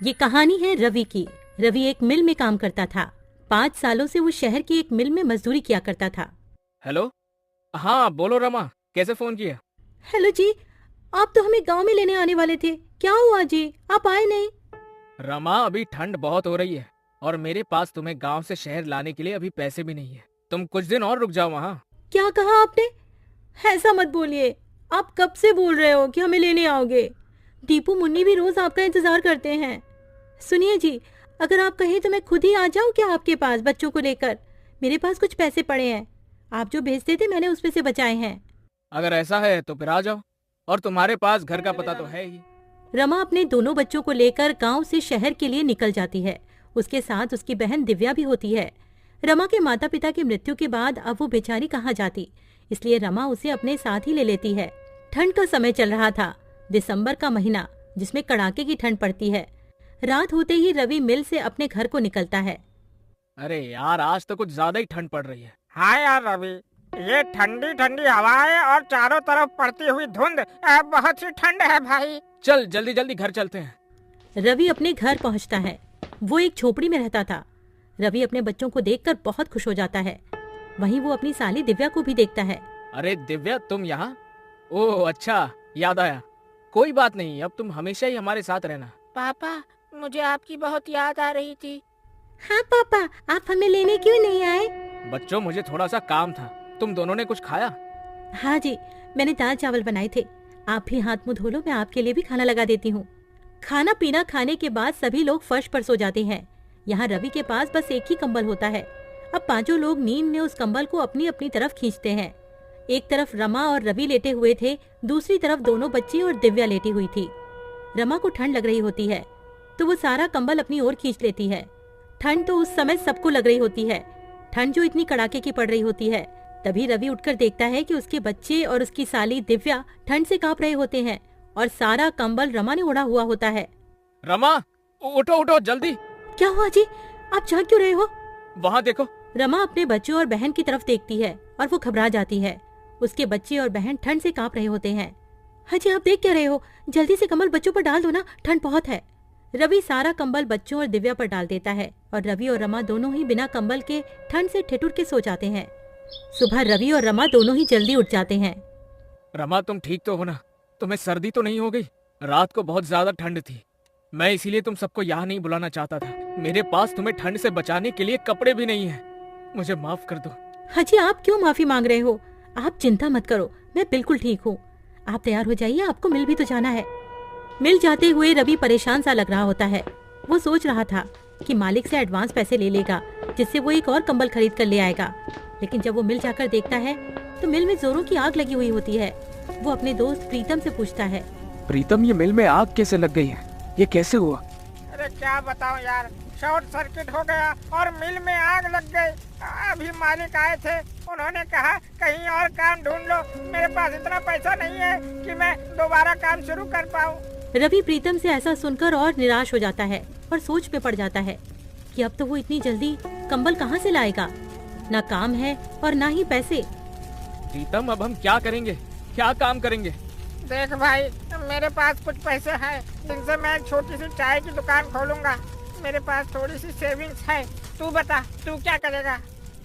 ये कहानी है रवि की। रवि एक मिल में काम करता था। 5 सालों से वो शहर की एक मिल में मजदूरी किया करता था। हेलो। हाँ बोलो रमा, कैसे फोन किया? हेलो जी, आप तो हमें गांव में लेने आने वाले थे, क्या हुआ जी, आप आए नहीं? रमा अभी ठंड बहुत हो रही है और मेरे पास तुम्हें गांव से शहर लाने के लिए अभी पैसे भी नहीं है। तुम कुछ दिन और रुक जाओ वहाँ। क्या कहा आपने? ऐसा मत बोलिए। आप कब से बोल रहे हो कि हमें लेने आओगे? दीपू मुन्नी भी रोज आपका इंतजार करते हैं। सुनिए जी, अगर आप कहें तो मैं खुद ही आ जाऊं क्या आपके पास बच्चों को लेकर? मेरे पास कुछ पैसे पड़े हैं, आप जो भेजते थे मैंने उसमें से बचाए हैं। अगर ऐसा है तो फिर आ जाओ, और तुम्हारे पास घर का पता तो है ही। रमा अपने दोनों बच्चों को लेकर गांव से शहर के लिए निकल जाती है। उसके साथ उसकी बहन दिव्या भी होती है। रमा के माता पिता की मृत्यु के बाद अब वो बेचारी कहाँ जाती, इसलिए रमा उसे अपने साथ ही ले लेती है। ठंड का समय चल रहा था, दिसंबर का महीना, जिसमें कड़ाके की ठंड पड़ती है। रात होते ही रवि मिल से अपने घर को निकलता है। अरे यार, आज तो कुछ ज्यादा ही ठंड पड़ रही है। हाँ यार रवि, ये ठंडी ठंडी हवाएं और चारों तरफ पड़ती हुई धुंध, बहुत सी ठंड है भाई। चल जल्दी जल्दी घर चलते हैं। रवि अपने घर पहुंचता है। वो एक झोपड़ी में रहता था। रवि अपने बच्चों को देखकर बहुत खुश हो जाता है। वहीं वो अपनी साली दिव्या को भी देखता है। अरे दिव्या, तुम यहाँ? ओह अच्छा, याद आया। कोई बात नहीं, अब तुम हमेशा ही हमारे साथ रहना। पापा, मुझे आपकी बहुत याद आ रही थी। हाँ पापा, आप हमें लेने क्यों नहीं आए? बच्चों, मुझे थोड़ा सा काम था। तुम दोनों ने कुछ खाया? हाँ जी, मैंने दाल चावल बनाए थे। आप भी हाथ मुंह धो लो, मैं आपके लिए भी खाना लगा देती हूँ। खाना पीना खाने के बाद सभी लोग फर्श पर सो जाते हैं। यहाँ रवि के पास बस एक ही कंबल होता है। अब पांचों लोग नींद में उस कंबल को अपनी अपनी तरफ खींचते हैं। एक तरफ रमा और रवि लेटे हुए थे, दूसरी तरफ दोनों बच्ची और दिव्या लेटी हुई थी। रमा को ठंड लग रही होती है तो वो सारा कंबल अपनी ओर खींच लेती है। ठंड तो उस समय सबको लग रही होती है, ठंड जो इतनी कड़ाके की पड़ रही होती है। तभी रवि उठकर देखता है कि उसके बच्चे और उसकी साली दिव्या ठंड से कांप रहे होते हैं और सारा कंबल रमा ने ओढ़ा हुआ होता है। रमा, उठो उठो जल्दी। क्या हुआ जी, आप जाग क्यों रहे हो? वहाँ देखो। रमा अपने बच्चों और बहन की तरफ देखती है और वो घबरा जाती है। उसके बच्चे और बहन ठंड से कांप रहे होते हैं। हाजी, आप देख क्या रहे हो? जल्दी से कंबल बच्चों पर डाल दो ना, ठंड बहुत है। रवि सारा कंबल बच्चों और दिव्या पर डाल देता है और रवि और रमा दोनों ही बिना कंबल के ठंड से ठिठुर के सो जाते हैं। सुबह रवि और रमा दोनों ही जल्दी उठ जाते हैं। रमा, तुम ठीक तो हो ना? तुम्हें सर्दी तो नहीं हो गई? रात को बहुत ज्यादा ठंड थी, मैं इसीलिए तुम सबको यहाँ नहीं बुलाना चाहता था। मेरे पास तुम्हें ठंड से बचाने के लिए कपड़े भी नहीं है। मुझे माफ कर दो। हाजी, आप क्यों माफी मांग रहे हो? आप चिंता मत करो, मैं बिल्कुल ठीक हूँ। आप तैयार हो जाइए, आपको मिल भी तो जाना है। मिल जाते हुए रवि परेशान सा लग रहा होता है। वो सोच रहा था कि मालिक से एडवांस पैसे ले लेगा, जिससे वो एक और कंबल खरीद कर ले आएगा। लेकिन जब वो मिल जाकर देखता है तो मिल में जोरों की आग लगी हुई होती है। वो अपने दोस्त प्रीतम से पूछता है, प्रीतम, ये मिल में आग कैसे लग गई है? ये कैसे हुआ? अरे क्या बताऊं यार, शॉर्ट सर्किट हो गया और मिल में आग लग गई। अभी मालिक आए थे, उन्होंने कहा कहीं और काम ढूंढ लो। मेरे पास इतना पैसा नहीं है कि मैं दोबारा काम शुरू कर पाऊं। रवि प्रीतम से ऐसा सुनकर और निराश हो जाता है और सोच में पड़ जाता है कि अब तो वो इतनी जल्दी कंबल कहाँ से लाएगा। ना काम है और ना ही पैसे। प्रीतम, अब हम क्या करेंगे? क्या काम करेंगे? देख भाई, मेरे पास कुछ पैसे हैं जिनसे मैं एक छोटी सी चाय की दुकान खोलूंगा। मेरे पास थोड़ी सी सेविंग्स है। तू बता, तू क्या करेगा?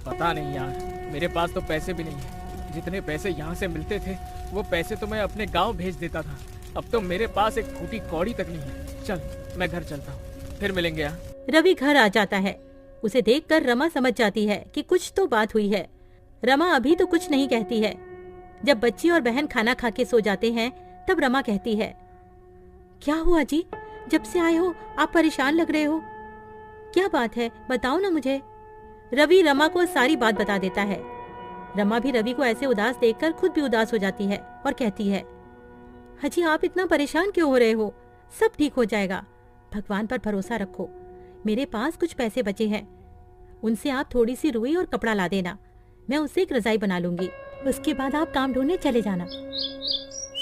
पता नहीं यार, मेरे पास तो पैसे भी नहीं है। जितने पैसे यहाँ से मिलते थे वो पैसे तो मैं अपने गांव भेज देता था। अब तो मेरे पास एक फूटी कौड़ी तक नहीं है। चल, मैं घर चलता हूँ, फिर मिलेंगे यहाँ। रवि घर आ जाता है। उसे देखकर रमा समझ जाती है कि कुछ तो बात हुई है। रमा अभी तो कुछ नहीं कहती है। जब बच्ची और बहन खाना खा के सो जाते हैं तब रमा कहती है, क्या हुआ जी, जब से आए हो आप परेशान लग रहे हो, क्या बात है, बताओ ना मुझे। रवि रमा को सारी बात बता देता है। रमा भी रवि को ऐसे उदास देखकर खुद भी उदास हो जाती है और कहती है, हाजी, आप इतना परेशान क्यों हो रहे हो? सब ठीक हो जाएगा, भगवान पर भरोसा रखो। मेरे पास कुछ पैसे बचे हैं, उनसे आप थोड़ी सी रुई और कपड़ा ला देना, मैं उससे एक रजाई बना लूंगी। उसके बाद आप काम ढूंढने चले जाना।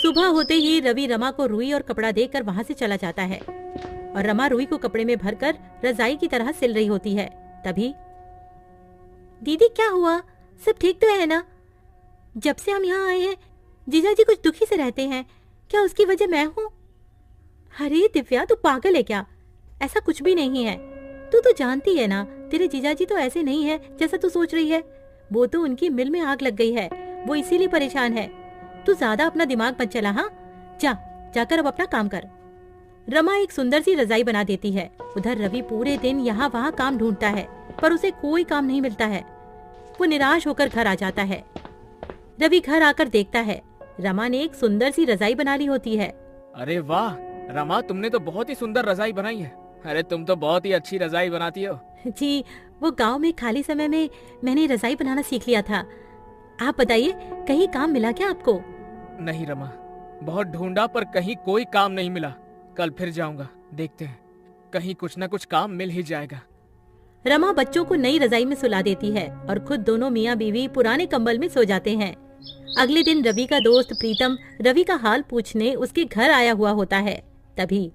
सुबह होते ही रवि रमा को रुई और कपड़ा देकर वहाँ से चला जाता है और रमा रुई को कपड़े में भरकर रजाई की तरह सिल रही होती है। तभी, दीदी क्या हुआ, सब ठीक तो है ना? जब से हम यहाँ आए हैं जीजा जी कुछ दुखी से रहते हैं, क्या उसकी वजह मैं हूँ? अरे दिव्या, तू पागल है क्या? ऐसा कुछ भी नहीं है। तू तो जानती है ना, तेरे जीजाजी तो ऐसे नहीं है जैसा तू सोच रही है। वो तो उनकी मिल में आग लग गई है, वो इसीलिए परेशान है। तू ज्यादा अपना दिमाग मत चला। हाँ, जाकर अब अपना काम कर। रमा एक सुंदर सी रजाई बना देती है। उधर रवि पूरे दिन यहाँ वहाँ काम ढूंढता है, पर उसे कोई काम नहीं मिलता है। वो निराश होकर घर आ जाता है। रवि घर आकर देखता है रमा ने एक सुंदर सी रजाई बना ली होती है। अरे वाह रमा, तुमने तो बहुत ही सुंदर रजाई बनाई है। अरे तुम तो बहुत ही अच्छी रजाई बनाती हो। जी, वो गांव में खाली समय में मैंने रजाई बनाना सीख लिया था। आप बताइए, कहीं काम मिला क्या आपको? नहीं रमा, बहुत ढूंढा पर कहीं कोई काम नहीं मिला। कल फिर जाऊंगा, देखते हैं, कहीं कुछ न कुछ काम मिल ही जाएगा। रमा बच्चों को नई रजाई में सुला देती है और खुद दोनों मियाँ बीवी पुराने कंबल में सो जाते हैं। अगले दिन रवि का दोस्त प्रीतम रवि का हाल पूछने उसके घर आया हुआ होता है। तभी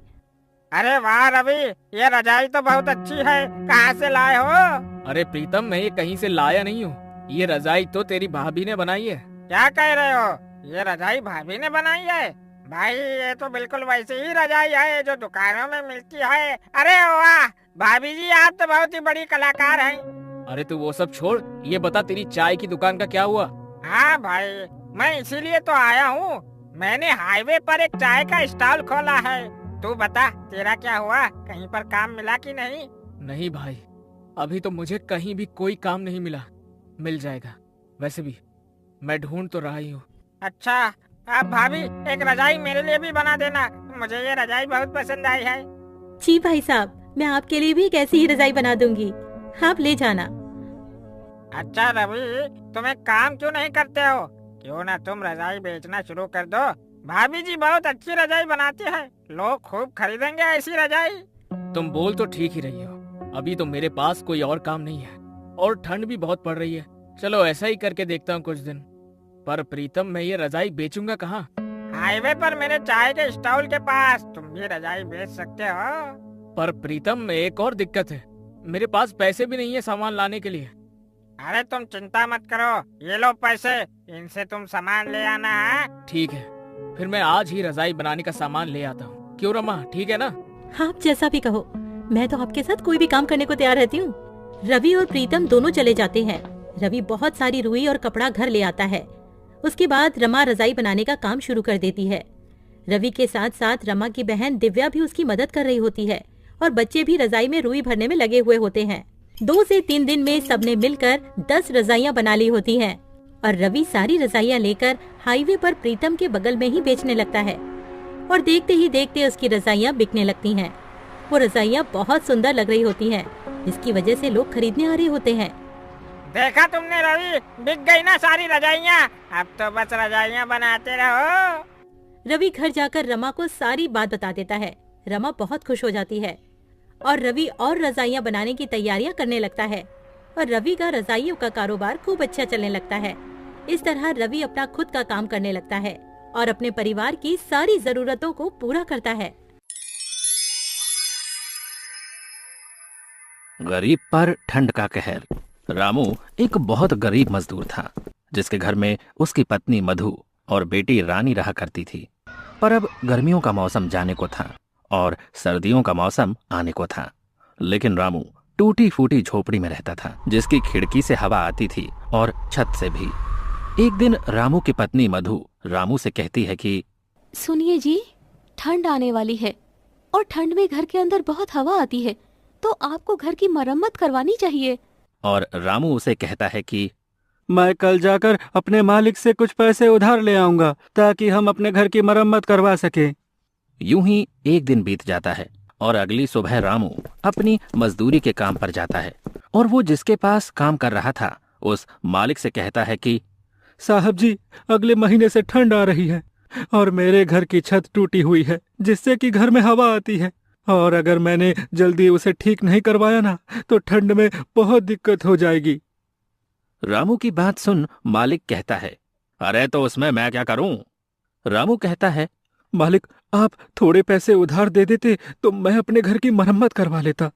अरे वाह रवि, ये रजाई तो बहुत अच्छी है, कहाँ से लाए हो? अरे प्रीतम, मैं ये कहीं से लाया नहीं हूँ। ये रजाई तो तेरी भाभी ने बनाई है। क्या कह रहे हो? ये रजाई भाभी ने बनाई है? भाई ये तो बिल्कुल वैसी ही रजाई है जो दुकानों में मिलती है। अरे वाह भाभी जी, आप तो बहुत ही बड़ी कलाकार हैं। अरे तू वो सब छोड़, ये बता तेरी चाय की दुकान का क्या हुआ? हाँ भाई, मैं इसीलिए तो आया हूँ। मैंने हाईवे पर एक चाय का स्टॉल खोला है। तू बता, तेरा क्या हुआ? कहीं पर काम मिला कि नहीं? नहीं भाई, अभी तो मुझे कहीं भी कोई काम नहीं मिला। मिल जाएगा, वैसे भी मैं ढूंढ तो रहा ही हूँ। अच्छा, अब भाभी एक रजाई मेरे लिए भी बना देना, मुझे ये रजाई बहुत पसंद आई है। जी भाई साहब, मैं आपके लिए भी एक ऐसी ही रजाई बना दूंगी, आप ले जाना। अच्छा रवि, तुम एक काम क्यों नहीं करते हो? क्यों ना तुम रजाई बेचना शुरू कर दो। भाभी जी बहुत अच्छी रजाई बनाती है, लोग खूब खरीदेंगे ऐसी रजाई। तुम बोल तो ठीक ही रही हो, अभी तो मेरे पास कोई और काम नहीं है और ठंड भी बहुत पड़ रही है। चलो ऐसा ही करके देखता हूँ कुछ दिन। पर प्रीतम, मैं ये रजाई बेचूंगा कहाँ? हाईवे पर मेरे चाय के स्टॉल के पास तुम भी रजाई बेच सकते हो। पर प्रीतम, एक और दिक्कत है, मेरे पास पैसे भी नहीं है सामान लाने के लिए। अरे तुम चिंता मत करो, ये लो पैसे, इनसे तुम सामान ले आना है। ठीक है, फिर मैं आज ही रजाई बनाने का सामान ले आता हूँ। क्यों रमा, ठीक है ना? आप जैसा भी कहो, मैं तो आपके साथ कोई भी काम करने को तैयार रहती हूँ। रवि और प्रीतम दोनों चले जाते हैं। रवि बहुत सारी रुई और कपड़ा घर ले आता है। उसके बाद रमा रजाई बनाने का काम शुरू कर देती है। रवि के साथ साथ रमा की बहन दिव्या भी उसकी मदद कर रही होती है और बच्चे भी रजाई में रुई भरने में लगे हुए होते हैं। 2 से 3 दिन में सबने मिलकर 10 रजाइयाँ बना ली होती हैं और रवि सारी रजाइयाँ लेकर हाईवे पर प्रीतम के बगल में ही बेचने लगता है और देखते ही देखते उसकी रजाइयाँ बिकने लगती हैं। वो रजाइयाँ बहुत सुंदर लग रही होती हैं, जिसकी वजह से लोग खरीदने आ रहे होते हैं। देखा तुमने रवि, बिक गई ना सारी रजाइयाँ। अब तो बस रजाइयाँ बनाते रहो। रवि घर जाकर रमा को सारी बात बता देता है। रमा बहुत खुश हो जाती है और रवि और रजाइयाँ बनाने की तैयारियां करने लगता है और रवि का रजाइयों का कारोबार खूब अच्छा चलने लगता है। इस तरह रवि अपना खुद का काम करने लगता है और अपने परिवार की सारी जरूरतों को पूरा करता है। गरीब पर ठंड का कहर। रामू एक बहुत गरीब मजदूर था, जिसके घर में उसकी पत्नी मधु और बेटी रानी रहा करती थी। पर अब गर्मियों का मौसम जाने को था और सर्दियों का मौसम आने को था। लेकिन रामू टूटी फूटी झोपड़ी में रहता था, जिसकी खिड़की से हवा आती थी और छत से भी। एक दिन रामू की पत्नी मधु रामू से कहती है कि सुनिए जी, ठंड आने वाली है और ठंड में घर के अंदर बहुत हवा आती है, तो आपको घर की मरम्मत करवानी चाहिए। और रामू उसे कहता है कि मैं कल जाकर अपने मालिक से कुछ पैसे उधार ले आऊंगा ताकि हम अपने घर की मरम्मत करवा सके। यूं ही एक दिन बीत जाता है और अगली सुबह रामू अपनी मजदूरी के काम पर जाता है और वो जिसके पास काम कर रहा था उस मालिक से कहता है कि साहब जी, अगले महीने से ठंड आ रही है और मेरे घर की छत टूटी हुई है, जिससे कि घर में हवा आती है, और अगर मैंने जल्दी उसे ठीक नहीं करवाया ना तो ठंड में बहुत दिक्कत हो जाएगी। रामू की बात सुन मालिक कहता है, अरे तो उसमें मैं क्या करूं? रामू कहता है, मालिक, आप थोड़े पैसे उधार दे देते तो मैं अपने घर की मरम्मत करवा लेता।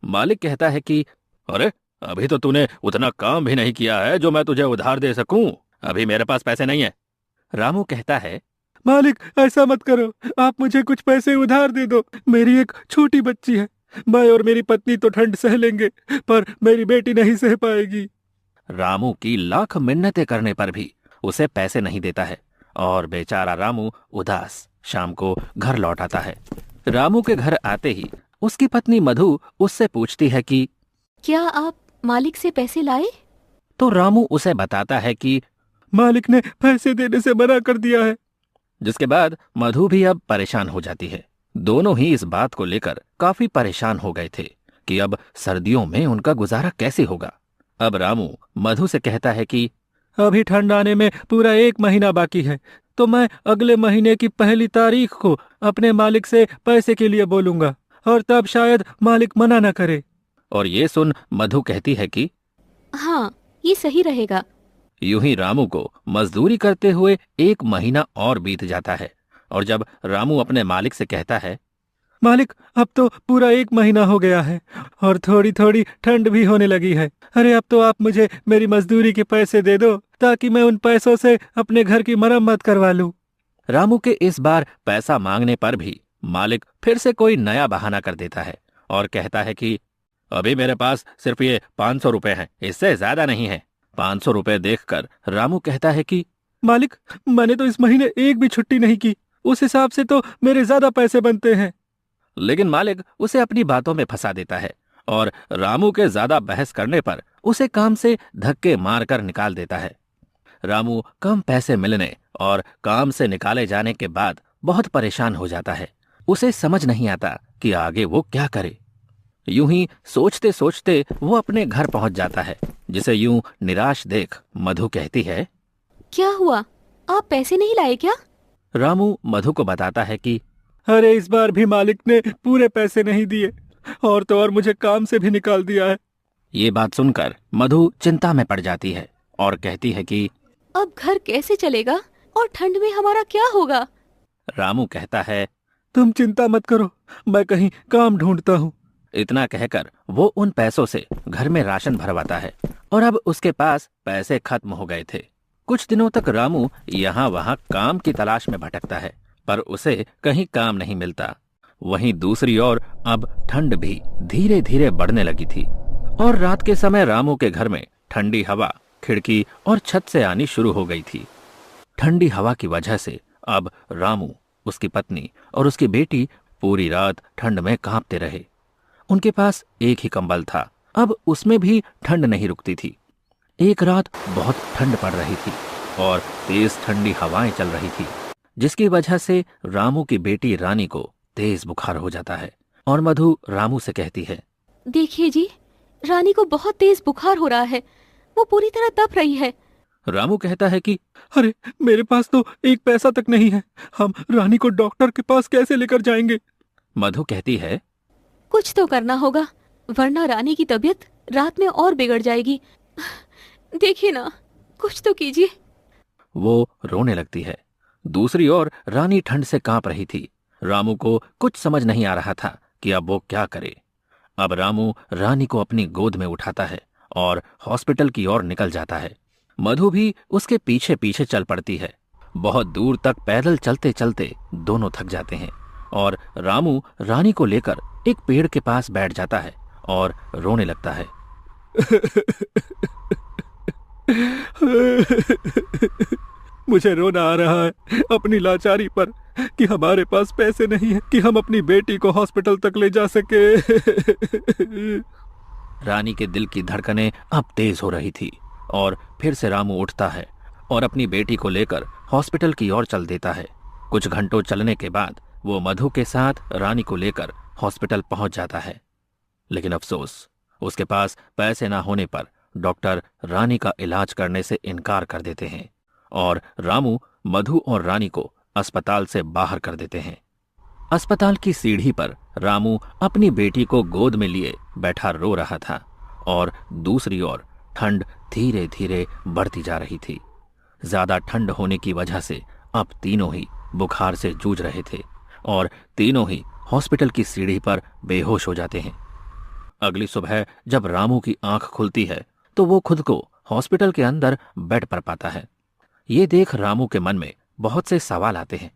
मालिक कहता है कि अरे अभी तो तूने उतना काम भी नहीं किया है जो मैं तुझे उधार दे सकूं, अभी मेरे पास पैसे नहीं है। रामू कहता है, मालिक, ऐसा मत करो, आप मुझे कुछ पैसे उधार दे दो, मेरी एक छोटी बच्ची है, मैं और मेरी पत्नी तो ठंड सह लेंगे, पर मेरी बेटी नहीं सह पाएगी। रामू की लाख मिन्नतें करने पर भी उसे पैसे नहीं देता है और बेचारा रामू उदास शाम को घर लौट आता है। रामू के घर आते ही उसकी पत्नी मधु उससे पूछती है कि क्या आप मालिक से पैसे लाए? तो रामू उसे बताता है कि मालिक ने पैसे देने से मना कर दिया है। जिसके बाद मधु भी अब परेशान हो जाती है। दोनों ही इस बात को लेकर काफी परेशान हो गए थे कि अब सर्दियों में उनका गुजारा कैसे होगा। अब रामू मधु से कहता है कि अभी ठंड आने में पूरा 1 महीना बाकी है, तो मैं अगले महीने की 1 तारीख को अपने मालिक से पैसे के लिए बोलूंगा, और तब शायद मालिक मना न करे। और ये सुन मधु कहती है कि हाँ, ये सही रहेगा। यूं ही रामू को मजदूरी करते हुए 1 महीना और बीत जाता है। और जब रामू अपने मालिक से कहता है, मालिक अब तो पूरा 1 महीना हो गया है और थोड़ी थोड़ी ठंड भी होने लगी है। अरे अब तो आप मुझे मेरी मजदूरी के पैसे दे दो, ताकि मैं उन पैसों से अपने घर की मरम्मत करवा लूं। रामू के इस बार पैसा मांगने पर भी मालिक फिर से कोई नया बहाना कर देता है और कहता है कि अभी मेरे पास सिर्फ ये 500 रुपए हैं, इससे ज्यादा नहीं है। 500 रुपए देखकर रामू कहता है कि मालिक, मैंने तो इस महीने एक भी छुट्टी नहीं की, उस हिसाब से तो मेरे ज्यादा पैसे बनते हैं। लेकिन मालिक उसे अपनी बातों में फंसा देता है और रामू के ज्यादा बहस करने पर उसे काम से धक्के मारकर निकाल देता है। रामू कम पैसे मिलने और काम से निकाले जाने के बाद बहुत परेशान हो जाता है। उसे समझ नहीं आता कि आगे वो क्या करे। यूं ही सोचते सोचते वो अपने घर पहुंच जाता है, जिसे यूं निराश देख मधु कहती है, क्या हुआ, आप पैसे नहीं लाए क्या? रामू मधु को बताता है कि अरे इस बार भी मालिक ने पूरे पैसे नहीं दिए, और तो और मुझे काम से भी निकाल दिया है। ये बात सुनकर मधु चिंता में पड़ जाती है और कहती है कि अब घर कैसे चलेगा और ठंड में हमारा क्या होगा? रामू कहता है, तुम चिंता मत करो, मैं कहीं काम ढूंढता हूँ। इतना कहकर वो उन पैसों से घर में राशन भरवाता है और अब उसके पास पैसे खत्म हो गए थे। कुछ दिनों तक रामू यहाँ वहाँ काम की तलाश में भटकता है, पर उसे कहीं काम नहीं मिलता। वहीं दूसरी ओर अब ठंड भी धीरे धीरे बढ़ने लगी थी और रात के समय रामू के घर में ठंडी हवा खिड़की और छत से आनी शुरू हो गई थी। ठंडी हवा की वजह से अब रामू, उसकी पत्नी और उसकी बेटी पूरी रात ठंड में कांपते रहे। उनके पास एक ही कंबल था, अब उसमें भी ठंड नहीं रुकती थी। एक रात बहुत ठंड पड़ रही थी और तेज ठंडी हवाएं चल रही थी, जिसकी वजह से रामू की बेटी रानी को तेज बुखार हो जाता है। और मधु रामू से कहती है, देखिए जी, रानी को बहुत तेज बुखार हो रहा है, वो पूरी तरह तप रही है। रामू कहता है कि अरे मेरे पास तो 1 पैसा तक नहीं है, हम रानी को डॉक्टर के पास कैसे लेकर जाएंगे? मधु कहती है, कुछ तो करना होगा, वरना रानी की तबीयत रात में और बिगड़ जाएगी। देखिए ना, कुछ तो कीजिए। वो रोने लगती है। दूसरी ओर रानी ठंड से कांप रही थी। रामू को कुछ समझ नहीं आ रहा था कि अब वो क्या करे। अब रामू रानी को अपनी गोद में उठाता है और हॉस्पिटल की ओर निकल जाता है। मधु भी उसके पीछे पीछे चल पड़ती है। बहुत दूर तक पैदल चलते चलते दोनों थक जाते हैं और रामू रानी को लेकर एक पेड़ के पास बैठ जाता है और रोने लगता है। मुझे रोना आ रहा है अपनी लाचारी पर कि हमारे पास पैसे नहीं है कि हम अपनी बेटी को हॉस्पिटल तक ले जा सके। रानी के दिल की धड़कनें अब तेज हो रही थी और फिर से रामू उठता है और अपनी बेटी को लेकर हॉस्पिटल की ओर चल देता है। कुछ घंटों चलने के बाद वो मधु के साथ रानी को लेकर हॉस्पिटल पहुंच जाता है। लेकिन अफसोस, उसके पास पैसे ना होने पर डॉक्टर रानी का इलाज करने से इनकार कर देते हैं और रामू मधु और रानी को अस्पताल से बाहर कर देते हैं। अस्पताल की सीढ़ी पर रामू अपनी बेटी को गोद में लिए बैठा रो रहा था और दूसरी ओर ठंड धीरे धीरे बढ़ती जा रही थी। ज्यादा ठंड होने की वजह से अब तीनों ही बुखार से जूझ रहे थे और तीनों ही हॉस्पिटल की सीढ़ी पर बेहोश हो जाते हैं। अगली सुबह जब रामू की आंख खुलती है तो वो खुद को हॉस्पिटल के अंदर बेड पर पाता है। ये देख रामू के मन में बहुत से सवाल आते हैं।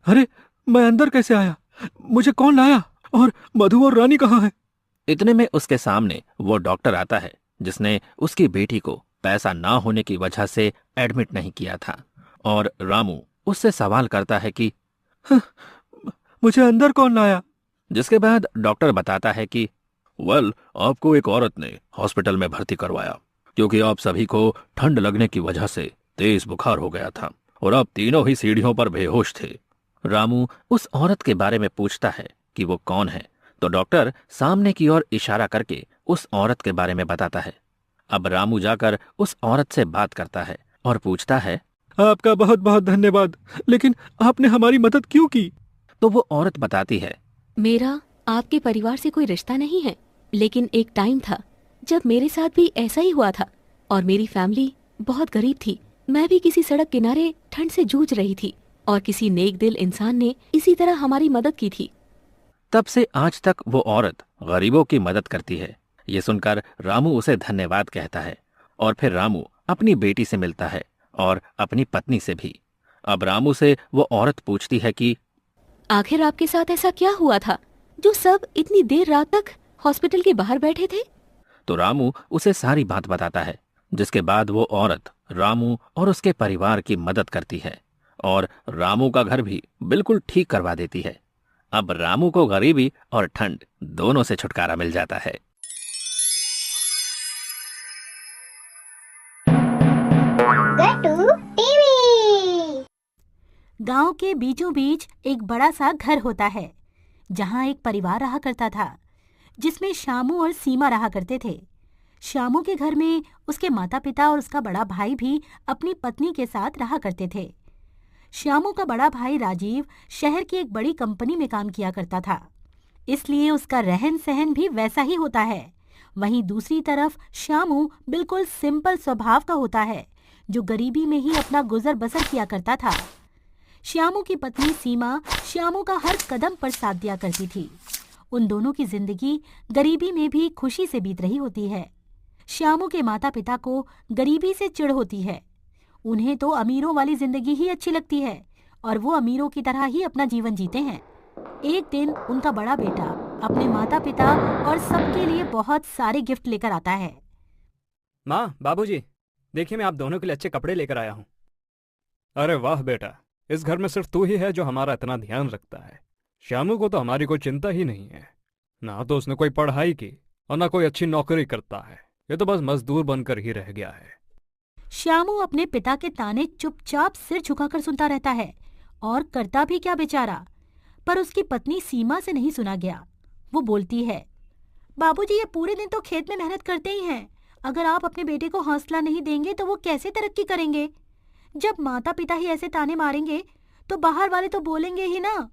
अरे, मैं अंदर कैसे आया? मुझे कौन लाया? और मधु और रानी कहाँ है? रामू इतने में उसके सामने वो डॉक्टर आता है जिसने उसकी बेटी को पैसा ना होने की वजह से एडमिट नहीं किया था। और रामू उससे सवाल करता है कि मुझे अंदर कौन लाया? जिसके बाद डॉक्टर बताता है कि आपको एक औरत ने हॉस्पिटल में भर्ती करवाया क्योंकि आप सभी को ठंड लगने की वजह से तेज बुखार हो गया था और आप तीनों ही सीढ़ियों पर बेहोश थे। रामू उस औरत के बारे में पूछता है कि वो कौन है, तो डॉक्टर सामने की ओर इशारा करके उस औरत के बारे में बताता है। अब रामू जाकर उस औरत से बात करता है और पूछता है, आपका बहुत बहुत धन्यवाद, लेकिन आपने हमारी मदद क्यों की? तो वो औरत बताती है, मेरा आपके परिवार से कोई रिश्ता नहीं है, लेकिन एक टाइम था जब मेरे साथ भी ऐसा ही हुआ था और मेरी फैमिली बहुत गरीब थी। मैं भी किसी सड़क किनारे ठंड से जूझ रही थी और किसी नेक दिल इंसान ने इसी तरह हमारी मदद की थी। तब से आज तक वो औरत गरीबों की मदद करती है। ये सुनकर रामू उसे धन्यवाद कहता है और फिर रामू अपनी बेटी से मिलता है और अपनी पत्नी से भी। अब रामू से वो औरत पूछती है कि आखिर आपके साथ ऐसा क्या हुआ था जो सब इतनी देर रात तक हॉस्पिटल के बाहर बैठे थे? तो रामू उसे सारी बात बताता है, जिसके बाद वो औरत रामू और उसके परिवार की मदद करती है और रामू का घर भी बिल्कुल ठीक करवा देती है। अब रामू को गरीबी और ठंड दोनों से छुटकारा मिल जाता है। गांव के बीचों बीच एक बड़ा सा घर होता है जहां एक परिवार रहा करता था जिसमें शामू और सीमा रहा करते थे। शामू के घर में उसके माता पिता और उसका बड़ा भाई भी अपनी पत्नी के साथ रहा करते थे। शामू का बड़ा भाई राजीव शहर की एक बड़ी कंपनी में काम किया करता था, इसलिए उसका रहन सहन भी वैसा ही होता है। वहीं दूसरी तरफ शामू बिल्कुल सिंपल स्वभाव का होता है जो गरीबी में ही अपना गुजर बसर किया करता था। श्यामू की पत्नी सीमा श्यामू का हर कदम पर साथ दिया करती थी। उन दोनों की जिंदगी गरीबी में भी खुशी से बीत रही होती है। श्यामू के माता पिता को गरीबी से चिढ़ होती है। उन्हें तो अमीरों वाली जिंदगी ही अच्छी लगती है और वो अमीरों की तरह ही अपना जीवन जीते हैं। एक दिन उनका बड़ा बेटा अपने माता पिता और सबके लिए बहुत सारे गिफ्ट लेकर आता है। माँ, बाबूजी, देखिए मैं आप दोनों के लिए अच्छे कपड़े लेकर आया हूँ। अरे वाह बेटा, इस घर में सिर्फ तू ही है जो हमारा इतना ध्यान रखता है। श्यामू को तो हमारी कोई चिंता ही नहीं है। ना तो उसने कोई पढ़ाई की और ना कोई अच्छी नौकरी करता है। ये तो बस मजदूर बनकर ही रह गया है। श्यामू अपने पिता के ताने चुपचाप सिर झुकाकर सुनता रहता है और करता भी क्या बेचारा। पर उसकी पत्नी सीमा से नहीं सुना गया। वो बोलती है, बाबूजी ये पूरे दिन तो खेत में मेहनत करते ही हैं। अगर आप अपने बेटे को हौसला नहीं देंगे तो वो कैसे तरक्की करेंगे। जब माता पिता ही ऐसे ताने मारेंगे तो बाहर वाले तो बोलेंगे ही ना।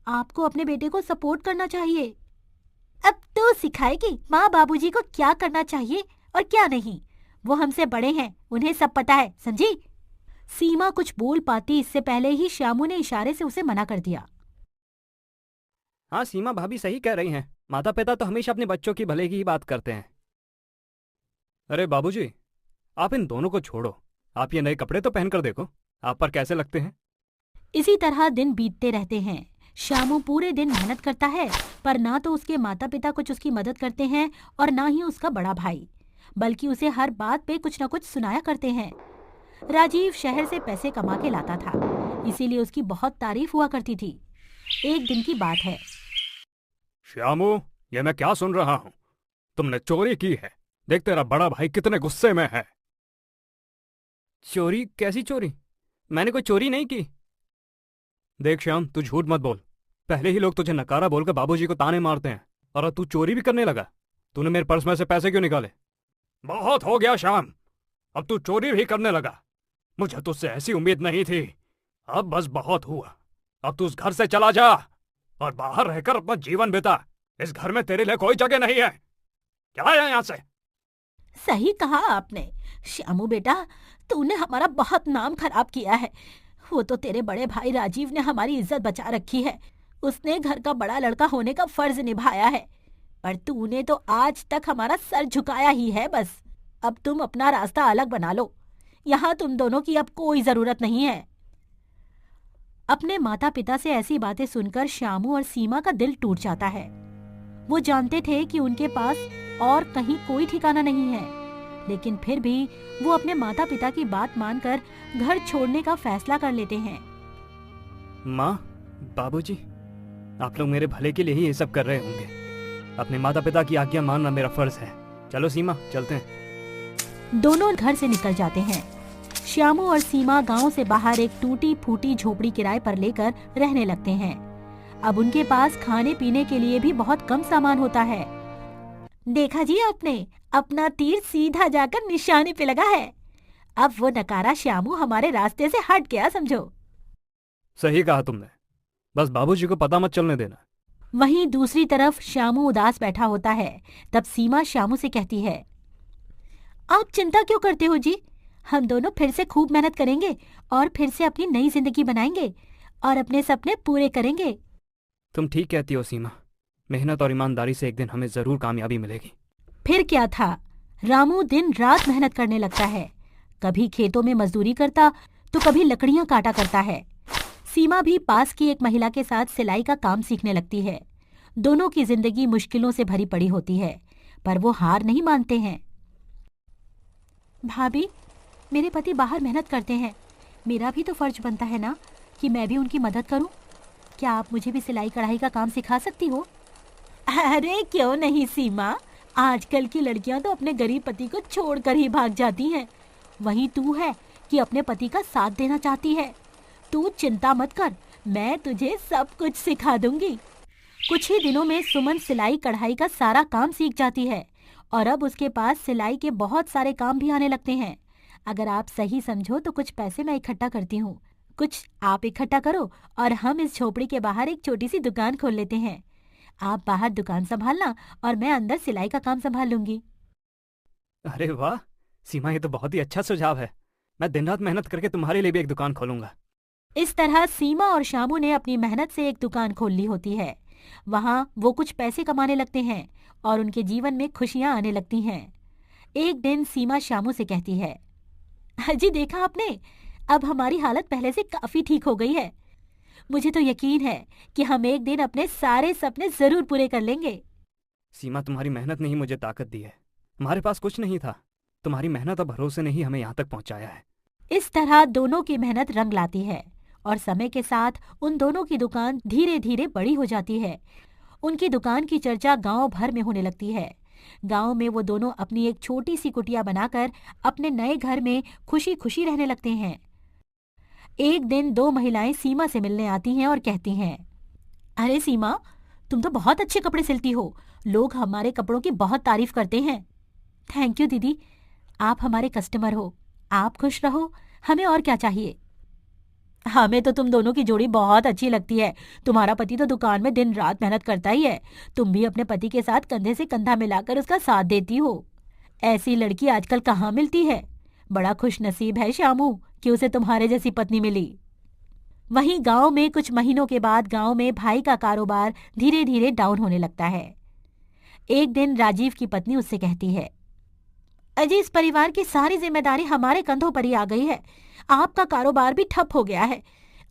आपको अपने बेटे को सपोर्ट करना चाहिए। अब तो सिखाएगी माँ बाबूजी को क्या करना चाहिए और क्या नहीं। वो हमसे बड़े हैं, उन्हें सब पता है, समझी। सीमा कुछ बोल पाती इससे पहले ही श्यामू ने इशारे से उसे मना कर दिया। हाँ, सीमा भाभी सही कह रही हैं। माता पिता तो हमेशा अपने बच्चों की भले की ही बात करते हैं। अरे बाबूजी, आप इन दोनों को छोड़ो। आप ये नए कपड़े तो पहनकर देखो, आप पर कैसे लगते हैं। इसी तरह दिन बीतते रहते हैं। श्यामू पूरे दिन मेहनत करता है, पर ना तो उसके माता पिता कुछ उसकी मदद करते हैं और ना ही उसका बड़ा भाई, बल्कि उसे हर बात पे कुछ न कुछ सुनाया करते हैं। राजीव शहर से पैसे कमा के लाता था, इसीलिए उसकी बहुत तारीफ हुआ करती थी। एक दिन की बात है। श्यामू, ये मैं क्या सुन रहा हूँ? तुमने चोरी की है। देख तेरा बड़ा भाई कितने गुस्से में है। चोरी? कैसी चोरी? मैंने कोई चोरी नहीं की। देख श्याम, तू झूठ मत बोल। पहले ही लोग तुझे नकारा बोलकर बाबूजी को ताने मारते हैं और अब तू चोरी भी करने लगा। तूने मेरे पर्स में से पैसे क्यों निकाले? बहुत हो गया श्याम, अब तू चोरी भी करने लगा। मुझे तुझसे ऐसी उम्मीद नहीं थी। अब बस बहुत हुआ। अब तू उस घर से चला जा और बाहर रहकर अपना जीवन बिता। इस घर में तेरे लिए कोई जगह नहीं है। क्या है यहाँ से? सही कहा आपने श्यामू बेटा, तूने हमारा बहुत नाम खराब किया है। वो तो तेरे बड़े भाई राजीव ने हमारी इज्जत बचा रखी है। उसने घर का बड़ा लड़का होने का फर्ज निभाया है, पर तूने तो आज तक हमारा सर झुकाया ही है। बस अब तुम अपना रास्ता अलग बना लो। यहाँ तुम दोनों की अब कोई जरूरत नहीं है। अपने माता पिता से ऐसी बातें सुनकर श्यामू और सीमा का दिल टूट जाता है। वो जानते थे कि उनके पास और कहीं कोई ठिकाना नहीं है, लेकिन फिर भी वो अपने माता पिता की बात मानकर घर छोड़ने का फैसला कर लेते हैं। माँ, बाबूजी, आप लोग मेरे भले के लिए ही ये सब कर रहे होंगे। अपने माता पिता की आज्ञा मानना मेरा फर्ज है। चलो सीमा, चलते हैं। दोनों घर से निकल जाते हैं। श्यामू और सीमा गांव से बाहर एक टूटी फूटी झोपड़ी किराए पर लेकर रहने लगते हैं। अब उनके पास खाने पीने के लिए भी बहुत कम सामान होता है। देखा जी आपने, अपना तीर सीधा जाकर निशाने पे लगा है। अब वो नकारा श्यामू हमारे रास्ते से हट गया समझो। सही कहा तुमने, बस बाबूजी को पता मत चलने देना। वहीं दूसरी तरफ श्यामू उदास बैठा होता है। तब सीमा श्यामू से कहती है, आप चिंता क्यों करते हो जी? हम दोनों फिर से खूब मेहनत करेंगे और फिर से अपनी नई जिंदगी बनाएंगे और अपने सपने पूरे करेंगे। तुम ठीक कहती हो सीमा, मेहनत और ईमानदारी से एक दिन हमें जरूर कामयाबी मिलेगी। फिर क्या था, रामू दिन रात मेहनत करने लगता है। कभी खेतों में मजदूरी करता तो कभी लकड़ियां काटा करता है। सीमा भी पास की एक महिला के साथ सिलाई का काम सीखने लगती है। दोनों की जिंदगी मुश्किलों से भरी पड़ी होती है, पर वो हार नहीं मानते हैं। भाभी, मेरे पति बाहर मेहनत करते हैं, मेरा भी तो फर्ज बनता है ना कि मैं भी उनकी मदद करूं। क्या आप मुझे भी सिलाई कढ़ाई का काम सिखा सकती हो? अरे क्यों नहीं सीमा, आजकल की लड़कियां तो अपने गरीब पति को छोड़कर ही भाग जाती हैं। वहीं तू है कि अपने पति का साथ देना चाहती है। तू चिंता मत कर, मैं तुझे सब कुछ सिखा दूंगी। कुछ ही दिनों में सुमन सिलाई कढ़ाई का सारा काम सीख जाती है और अब उसके पास सिलाई के बहुत सारे काम भी आने लगते हैं। अगर आप सही समझो तो कुछ पैसे मैं इकट्ठा करती हूँ, कुछ आप इकट्ठा करो और हम इस झोपड़ी के बाहर एक छोटी सी दुकान खोल लेते हैं। आप बाहर दुकान संभालना और मैं अंदर सिलाई का काम संभाल लूंगी। अरे वाह सीमा, ये तो बहुत ही अच्छा सुझाव है। मैं दिन रात मेहनत करके तुम्हारे लिए भी एक दुकान खोलूंगा। इस तरह सीमा और शामू ने अपनी मेहनत से एक दुकान खोल ली होती है। वहाँ वो कुछ पैसे कमाने लगते हैं और उनके जीवन में खुशियाँ आने लगती हैं। एक दिन सीमा शामू से कहती है, जी देखा आपने, अब हमारी हालत पहले से काफी ठीक हो गई है। मुझे तो यकीन है कि हम एक दिन अपने सारे सपने जरूर पूरे कर लेंगे। सीमा, तुम्हारी मेहनत ने ही मुझे ताकत दी है। हमारे पास कुछ नहीं था, तुम्हारी मेहनत और भरोसे ने ही हमें यहाँ तक पहुँचाया है। इस तरह दोनों की मेहनत रंग लाती है और समय के साथ उन दोनों की दुकान धीरे धीरे बड़ी हो जाती है। उनकी दुकान की चर्चा गांव भर में होने लगती है। गांव में वो दोनों अपनी एक छोटी सी कुटिया बनाकर अपने नए घर में खुशी खुशी रहने लगते हैं। एक दिन दो महिलाएं सीमा से मिलने आती हैं और कहती हैं, अरे सीमा, तुम तो बहुत अच्छे कपड़े सिलती हो, लोग हमारे कपड़ों की बहुत तारीफ करते हैं। थैंक यू दीदी, आप हमारे कस्टमर हो, आप खुश रहो, हमें और क्या चाहिए। हमें तो तुम दोनों की जोड़ी बहुत अच्छी लगती है। तुम्हारा पति तो दुकान में दिन रात मेहनत करता ही है, तुम भी अपने पति के साथ कंधे से कंधा मिलाकर उसका साथ देती हो। ऐसी लड़की आजकल कहाँ मिलती है। बड़ा खुश नसीब है शामू कि उसे तुम्हारे जैसी पत्नी मिली। वहीं गांव में कुछ महीनों के बाद गांव में भाई का कारोबार धीरे धीरे डाउन होने लगता है। एक दिन राजीव की पत्नी उससे कहती है, अजी इस परिवार की सारी जिम्मेदारी हमारे कंधों पर ही आ गई है। आपका कारोबार भी ठप हो गया है।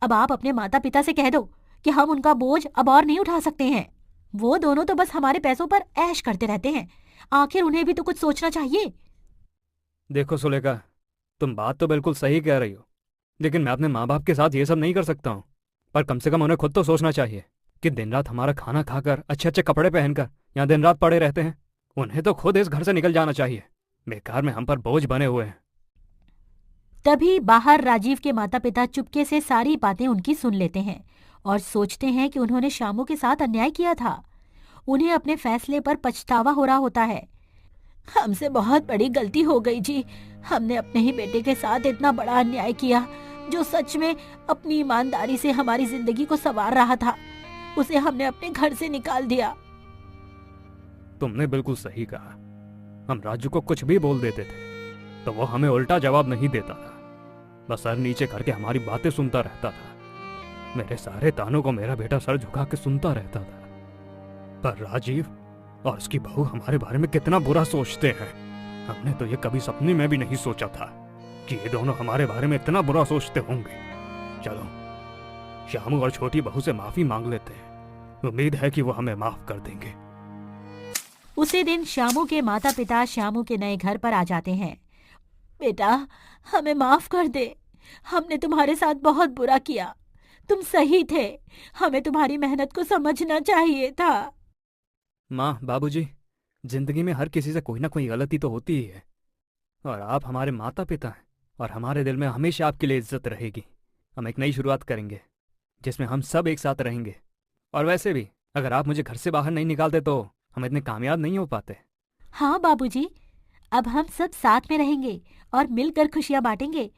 अब आप अपने माता पिता से कह दो कि हम उनका बोझ अब और नहीं उठा सकते हैं। वो दोनों तो बस हमारे पैसों पर ऐश करते रहते हैं, आखिर उन्हें भी तो कुछ सोचना चाहिए। देखो सुलेखा, तुम बात तो बिल्कुल सही कह रही हो, लेकिन मैं अपने माँ बाप के साथ ये सब नहीं कर सकता हूँ। पर कम से कम उन्हें खुद तो सोचना चाहिए कि दिन रात हमारा खाना खाकर अच्छे अच्छे कपड़े पहनकर यहाँ दिन रात पड़े रहते हैं। उन्हें तो खुद इस घर से निकल जाना चाहिए, बेकार में हम पर बोझ बने हुए हैं। तभी बाहर राजीव के माता पिता चुपके से सारी बातें उनकी सुन लेते हैं और सोचते हैं कि उन्होंने शामू के साथ अन्याय किया था। उन्हें अपने फैसले पर पछतावा हो रहा होता है। हमसे बहुत बड़ी गलती हो गई जी, हमने अपने ही बेटे के साथ इतना बड़ा अन्याय किया, जो सच में अपनी ईमानदारी से हमारी जिंदगी को संवार रहा था, उसे हमने अपने घर से निकाल दिया। तुमने बिल्कुल सही कहा। हम राजू को कुछ भी बोल देते थे तो वो हमें उल्टा जवाब नहीं देता था, बस सर नीचे करके हमारी बातें सुनता रहता था। मेरे सारे तानों को मेरा बेटा सर झुका के सुनता रहता था। पर राजीव और उसकी बहू हमारे बारे में कितना बुरा सोचते हैं। हमने तो ये कभी सपने में भी नहीं सोचा था कि ये दोनों हमारे बारे में इतना बुरा सोचते होंगे। चलो शामू और छोटी बहू से माफी मांग लेते हैं, उम्मीद है कि वो हमें माफ कर देंगे। उसी दिन श्यामू के माता पिता श्यामू के नए घर पर आ जाते हैं। बेटा, हमें माफ कर दे, हमने तुम्हारे साथ बहुत बुरा किया। तुम सही थे, हमें तुम्हारी मेहनत को समझना चाहिए था। माँ, बाबूजी, जिंदगी में हर किसी से कोई ना कोई गलती तो होती ही है, और आप हमारे माता पिता हैं और हमारे दिल में हमेशा आपके लिए इज्जत रहेगी। हम एक नई शुरुआत करेंगे जिसमें हम सब एक साथ रहेंगे। और वैसे भी अगर आप मुझे घर से बाहर नहीं निकालते तो हम इतने कामयाब नहीं हो पाते। हाँ बाबूजी, अब हम सब साथ में रहेंगे और मिलकर खुशियां बांटेंगे।